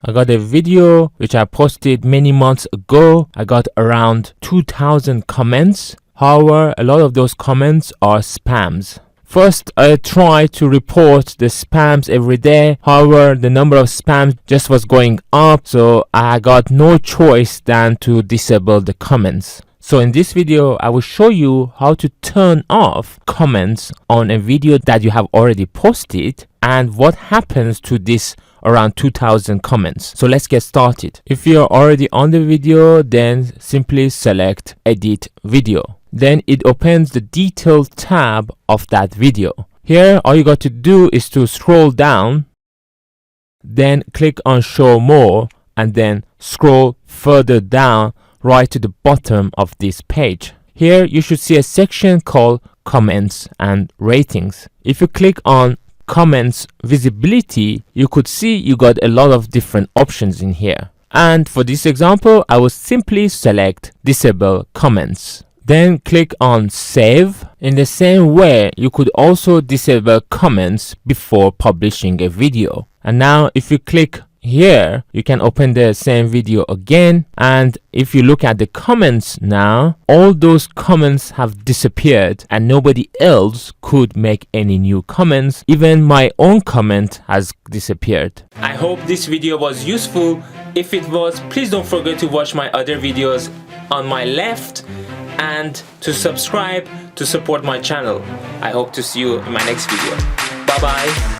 I got a video which I posted many months ago. I got around 2,000 comments. However, a lot of those comments are spams. First, I tried to report the spams every day. However, the number of spams just was going up, so I got no choice than to disable the comments. So in this video, I will show you how to turn off comments on a video that you have already posted and what happens to this around 2,000 comments. So let's get started. If you're already on the video, then simply select edit video. Then it opens the detailed tab of that video. Here, all you got to do is to scroll down, then click on show more, and then scroll further down right to the bottom of this page. Here, you should see a section called comments and ratings. If you click on comments visibility, you could see you got a lot of different options in here. And for this example, I will simply select disable comments. Then click on save. In the same way, you could also disable comments before publishing a video. And now if you click here, you can open the same video again, and if you look at the comments now, all those comments have disappeared and nobody else could make any new comments. Even my own comment has disappeared. I hope this video was useful. If it was, please don't forget to watch my other videos on my left and to subscribe to support my channel. I hope to see you in my next video. Bye bye.